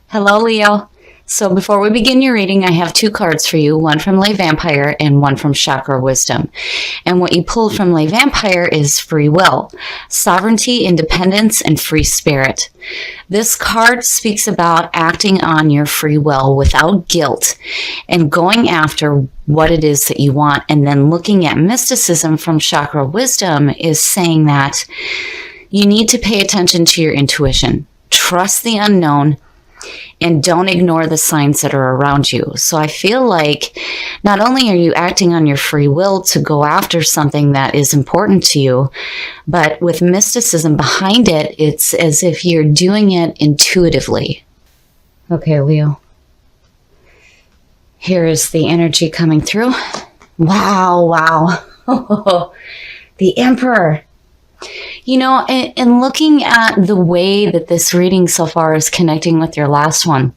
Hello, Leo. So before we begin your reading, I have two cards for you, one from Lay Vampire and one from Chakra Wisdom. And what you pulled from Lay Vampire is free will, sovereignty, independence, and free spirit. This card speaks about acting on your free will without guilt and going after what it is that you want. And then looking at mysticism from Chakra Wisdom is saying that you need to pay attention to your intuition, trust the unknown, and don't ignore the signs that are around you. So I feel like not only are you acting on your free will to go after something that is important to you, but with mysticism behind it, it's as if you're doing it intuitively. Okay, Leo. Here is the energy coming through. Wow. The Emperor. You know, and looking at the way that this reading so far is connecting with your last one,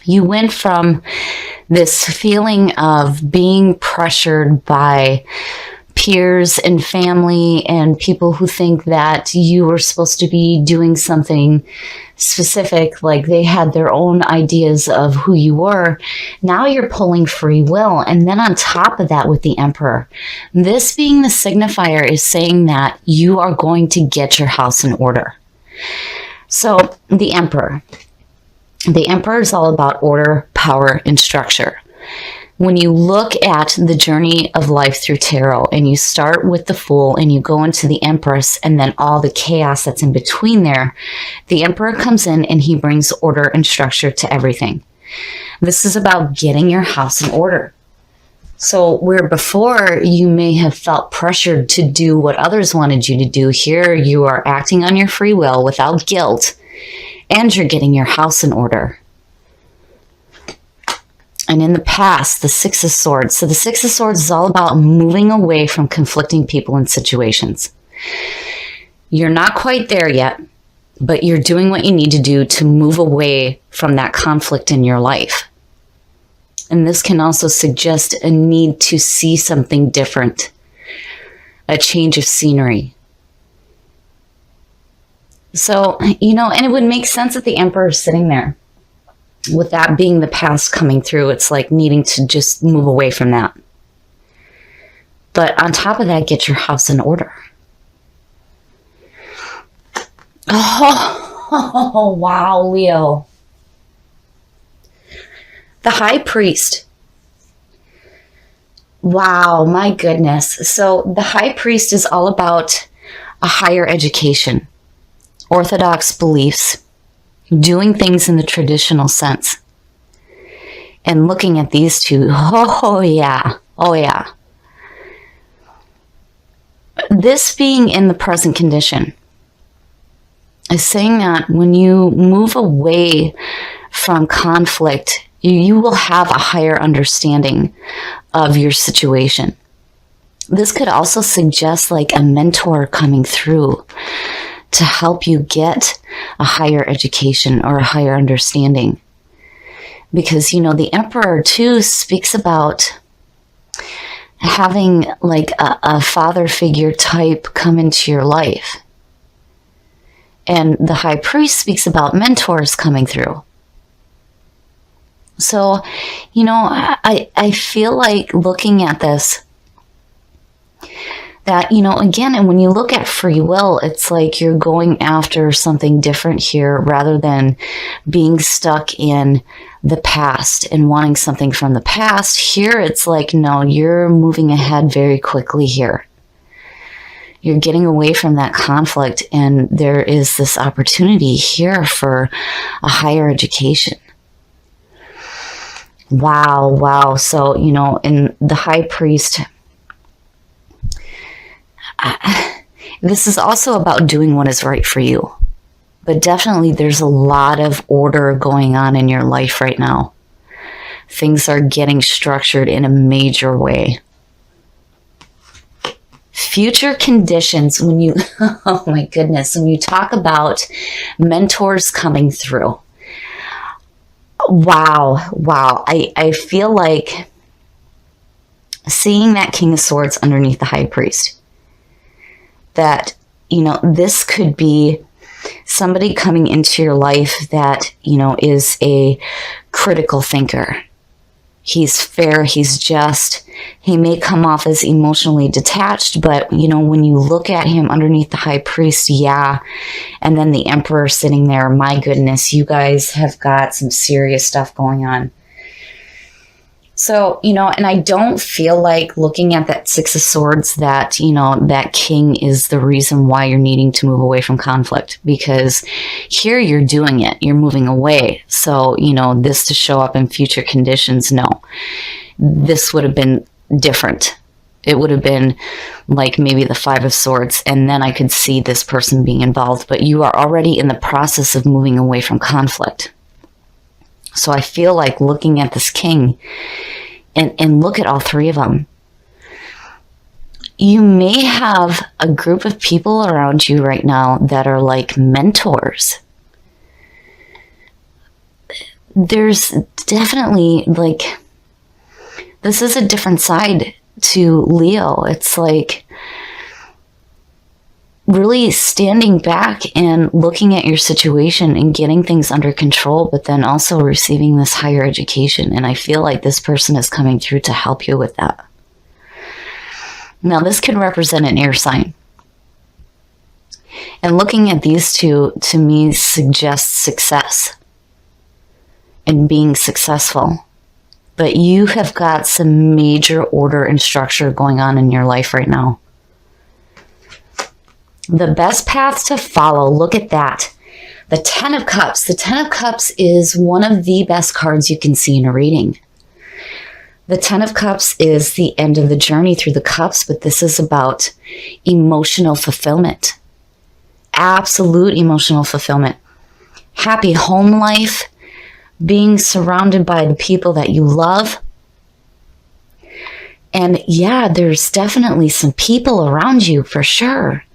you went from this feeling of being pressured by peers and family and people who think that you were supposed to be doing something specific, like they had their own ideas of who you were. Now you're pulling free will. And then on top of that with the Emperor, this being the signifier is saying that you are going to get your house in order. So the Emperor is all about order, power, and structure. When you look at the journey of life through tarot and you start with the Fool and you go into the Empress and then all the chaos that's in between there, the Emperor comes in and he brings order and structure to everything. This is about getting your house in order. So where before you may have felt pressured to do what others wanted you to do, here you are acting on your free will without guilt and you're getting your house in order. And in the past, the Six of Swords. So the Six of Swords is all about moving away from conflicting people and situations. You're not quite there yet, but you're doing what you need to do to move away from that conflict in your life. And this can also suggest a need to see something different, a change of scenery. So, you know, and it would make sense that the Emperor is sitting there. With that being the past coming through, it's like needing to just move away from that. But on top of that, get your house in order. Oh, wow, Leo. The High Priest. Wow, my goodness. So the High Priest is all about a higher education, orthodox beliefs, doing things in the traditional sense. And looking at these two, oh yeah. This being in the present condition is saying that when you move away from conflict, you will have a higher understanding of your situation. This could also suggest like a mentor coming through to help you get a higher education or a higher understanding. Because, you know, the Emperor too speaks about having like a father figure type come into your life. And the High Priest speaks about mentors coming through. So, you know, I feel like looking at this, that, you know, again, and when you look at free will, it's like you're going after something different here rather than being stuck in the past and wanting something from the past. Here, it's like, no, you're moving ahead very quickly here. You're getting away from that conflict, and there is this opportunity here for a higher education. Wow. So, you know, in the High Priest, this is also about doing what is right for you. But definitely there's a lot of order going on in your life right now. Things are getting structured in a major way. Future conditions, when you, oh my goodness, when you talk about mentors coming through. Wow. I feel like seeing that King of Swords underneath the High Priest, that, you know, this could be somebody coming into your life that, is a critical thinker. He's fair, he's just. He may come off as emotionally detached, but, when you look at him underneath the high priest, yeah. And then the emperor sitting there, my goodness, you guys have got some serious stuff going on. So, and I don't feel like looking at that Six of Swords that, that king is the reason why you're needing to move away from conflict, because here you're doing it, you're moving away. So, this to show up in future conditions, no, this would have been different. It would have been like maybe the Five of Swords, and then I could see this person being involved, but you are already in the process of moving away from conflict. So I feel like looking at this king and look at all three of them. You may have a group of people around you right now that are like mentors. There's definitely this is a different side to Leo. It's like really standing back and looking at your situation and getting things under control, but then also receiving this higher education. And I feel like this person is coming through to help you with that. Now, this could represent an air sign. And looking at these two, to me, suggests success and being successful. But you have got some major order and structure going on in your life right now. The best path to follow, look at that. The Ten of Cups. The Ten of Cups is one of the best cards you can see in a reading. The Ten of Cups is the end of the journey through the cups, but this is about emotional fulfillment. Absolute emotional fulfillment. Happy home life. Being surrounded by the people that you love. And yeah, there's definitely some people around you for sure.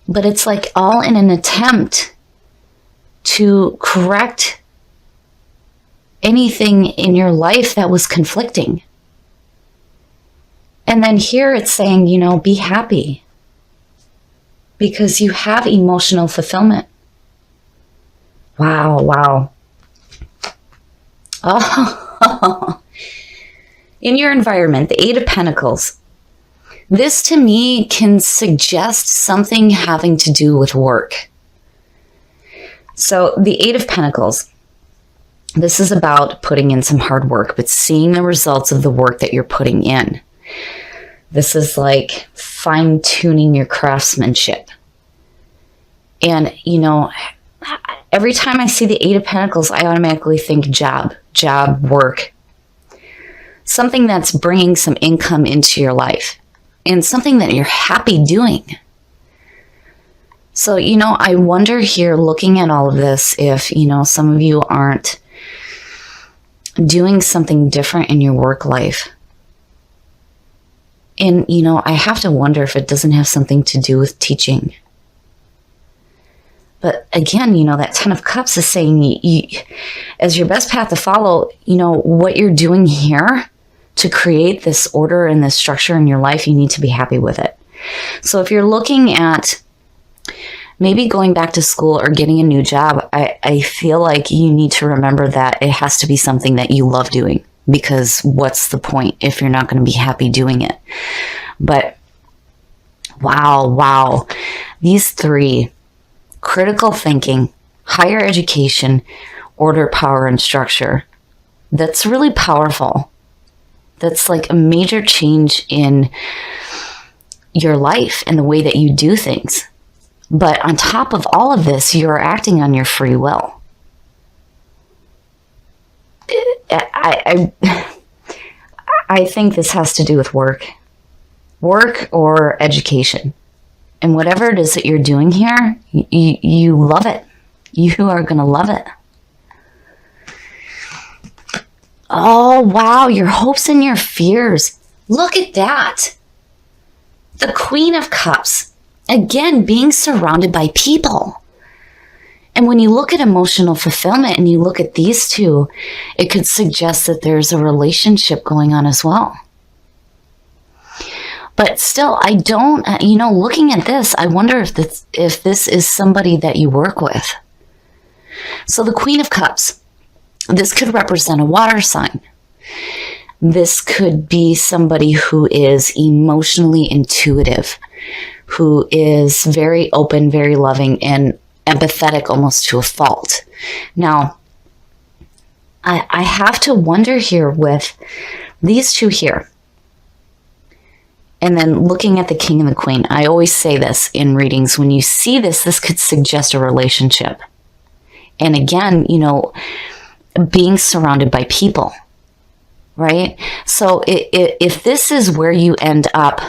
But it's like all in an attempt to correct anything in your life that was conflicting. And then here it's saying, be happy. Because you have emotional fulfillment. Wow. Oh, in your environment, the Eight of Pentacles. This to me can suggest something having to do with work. So the Eight of Pentacles, this is about putting in some hard work, but seeing the results of the work that you're putting in. This is like fine-tuning your craftsmanship. And, every time I see the Eight of Pentacles, I automatically think job, work. Something that's bringing some income into your life. And something that you're happy doing. So, I wonder here, looking at all of this, if, some of you aren't doing something different in your work life. And, I have to wonder if it doesn't have something to do with teaching. But again, that Ten of Cups is saying, as your best path to follow, what you're doing here to create this order and this structure in your life, you need to be happy with it. So if you're looking at maybe going back to school or getting a new job, I feel like you need to remember that it has to be something that you love doing, because what's the point if you're not going to be happy doing it? But wow. These three, critical thinking, higher education, order, power, and structure, that's really powerful. That's like a major change in your life and the way that you do things. But on top of all of this, you're acting on your free will. I think this has to do with work or education. And whatever it is that you're doing here, you love it. You are going to love it. Oh, wow. Your hopes and your fears. Look at that. The Queen of Cups. Again, being surrounded by people. And when you look at emotional fulfillment and you look at these two, it could suggest that there's a relationship going on as well. But still, I don't, looking at this, I wonder if this is somebody that you work with. So the Queen of Cups, this could represent a water sign. This could be somebody who is emotionally intuitive, who is very open, very loving, and empathetic almost to a fault. Now, I have to wonder here with these two here. And then looking at the King and the Queen, I always say this in readings. When you see this, this could suggest a relationship. And again, being surrounded by people, right? So if this is where you end up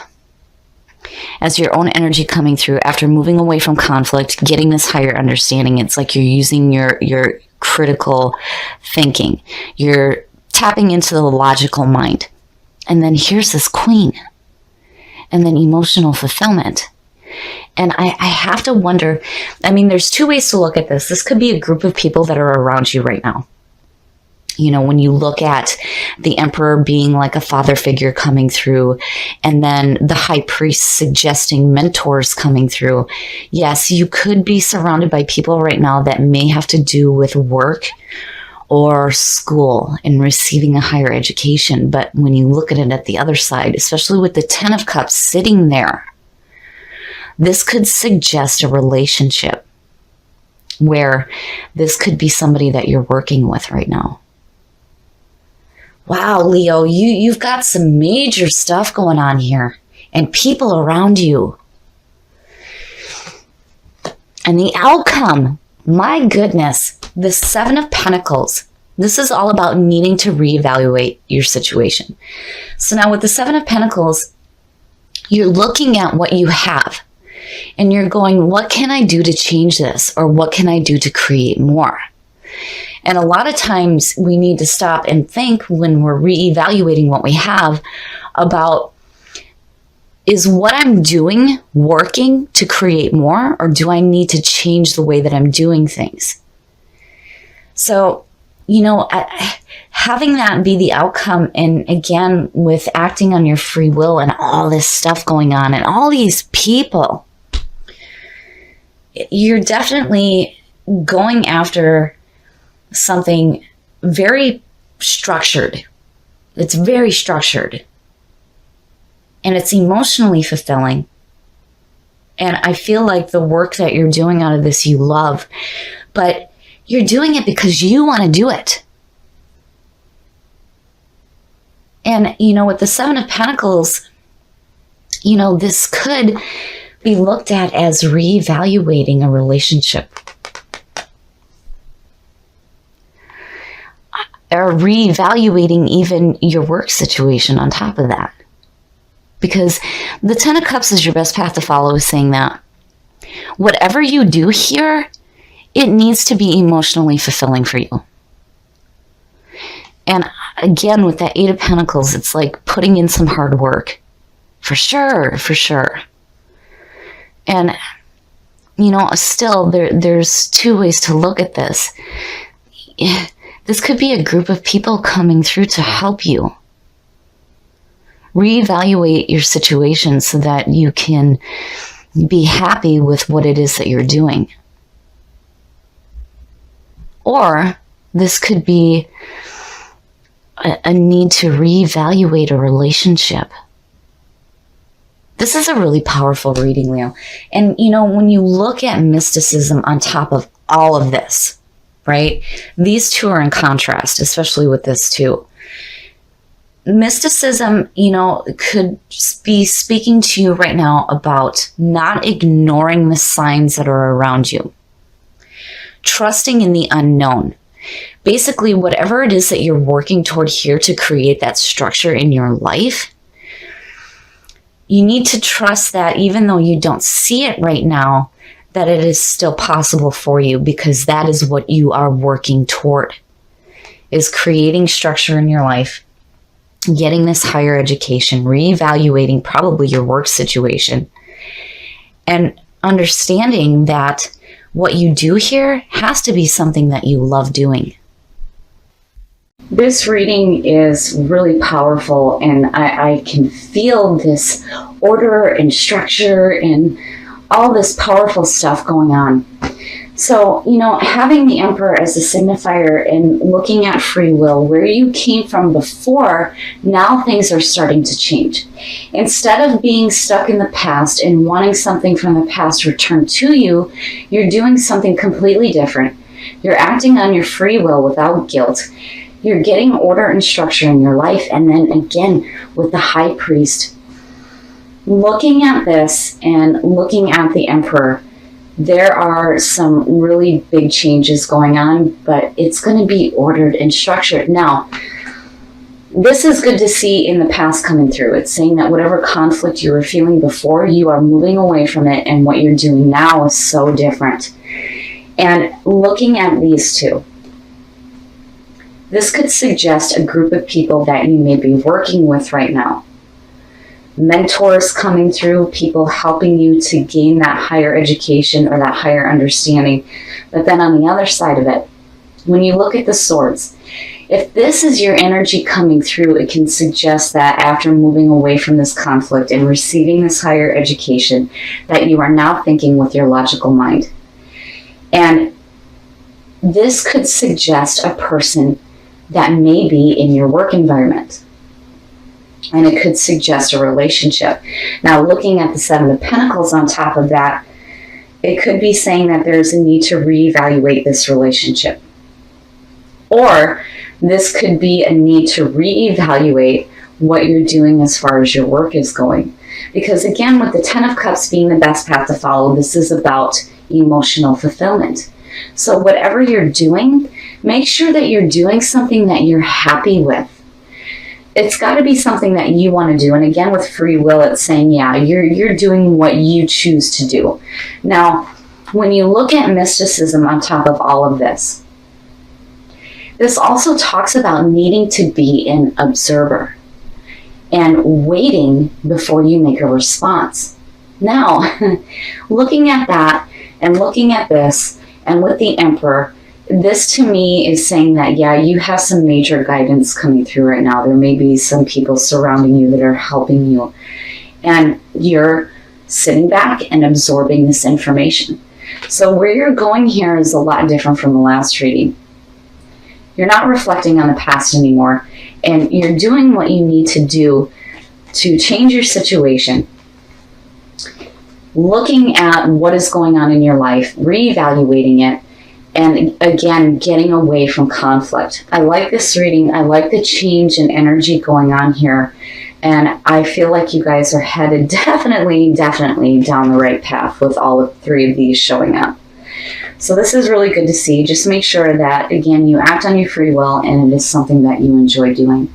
as your own energy coming through after moving away from conflict, getting this higher understanding, it's like you're using your critical thinking. You're tapping into the logical mind. And then here's this Queen. And then emotional fulfillment. And I have to wonder, there's two ways to look at this. This could be a group of people that are around you right now. When you look at the Emperor being like a father figure coming through, and then the High Priest suggesting mentors coming through. Yes, you could be surrounded by people right now that may have to do with work or school and receiving a higher education. But when you look at it at the other side, especially with the Ten of Cups sitting there, this could suggest a relationship where this could be somebody that you're working with right now. Wow, Leo, you've got some major stuff going on here and people around you. And the outcome, my goodness, the Seven of Pentacles. This is all about needing to reevaluate your situation. So now with the Seven of Pentacles, you're looking at what you have and you're going, what can I do to change this? Or what can I do to create more? And a lot of times we need to stop and think when we're reevaluating what we have about, is what I'm doing working to create more, or do I need to change the way that I'm doing things? So, having that be the outcome, and again, with acting on your free will and all this stuff going on and all these people, you're definitely going after something very structured. It's very structured. And it's emotionally fulfilling. And I feel like the work that you're doing out of this, you love. But you're doing it because you want to do it. And, with the Seven of Pentacles, this could be looked at as reevaluating a relationship. Or reevaluating even your work situation on top of that. Because the Ten of Cups is your best path to follow, is saying that whatever you do here, it needs to be emotionally fulfilling for you. And again, with that Eight of Pentacles, it's like putting in some hard work. For sure, for sure. And, still, there's two ways to look at this. This could be a group of people coming through to help you reevaluate your situation so that you can be happy with what it is that you're doing. Or this could be a need to reevaluate a relationship. This is a really powerful reading, Leo. And, when you look at mysticism on top of all of this, right? These two are in contrast, especially with this too. Mysticism, could be speaking to you right now about not ignoring the signs that are around you. Trusting in the unknown. Basically, whatever it is that you're working toward here to create that structure in your life, you need to trust that even though you don't see it right now, that it is still possible for you, because that is what you are working toward, is creating structure in your life, getting this higher education, reevaluating probably your work situation, and understanding that what you do here has to be something that you love doing. This reading is really powerful, and I can feel this order and structure and all this powerful stuff going on. So, having the Emperor as a signifier and looking at free will, where you came from before, now things are starting to change. Instead of being stuck in the past and wanting something from the past returned to you, you're doing something completely different. You're acting on your free will without guilt. You're getting order and structure in your life. And then again, with the High Priest, looking at this and looking at the Emperor, there are some really big changes going on, but it's going to be ordered and structured. Now, this is good to see in the past coming through. It's saying that whatever conflict you were feeling before, you are moving away from it, and what you're doing now is so different. And looking at these two, this could suggest a group of people that you may be working with right now. Mentors coming through, people helping you to gain that higher education or that higher understanding. But then on the other side of it, when you look at the swords, if this is your energy coming through, it can suggest that after moving away from this conflict and receiving this higher education, that you are now thinking with your logical mind. And this could suggest a person that may be in your work environment. And it could suggest a relationship. Now, looking at the Seven of Pentacles on top of that, it could be saying that there's a need to reevaluate this relationship. Or this could be a need to reevaluate what you're doing as far as your work is going. Because again, with the Ten of Cups being the best path to follow, this is about emotional fulfillment. So whatever you're doing, make sure that you're doing something that you're happy with. It's got to be something that you want to do. And again, with free will, it's saying, yeah, you're doing what you choose to do. Now, when you look at mysticism on top of all of this, this also talks about needing to be an observer and waiting before you make a response. Now, looking at that and looking at this, and with the Emperor, this to me is saying that, yeah, you have some major guidance coming through right now. There may be some people surrounding you that are helping you. And you're sitting back and absorbing this information. So where you're going here is a lot different from the last reading. You're not reflecting on the past anymore. And you're doing what you need to do to change your situation. Looking at what is going on in your life, reevaluating it, and again, getting away from conflict. I like this reading. I like the change in energy going on here. And I feel like you guys are headed definitely down the right path with all of three of these showing up. So this is really good to see. Just make sure that, again, you act on your free will and it is something that you enjoy doing.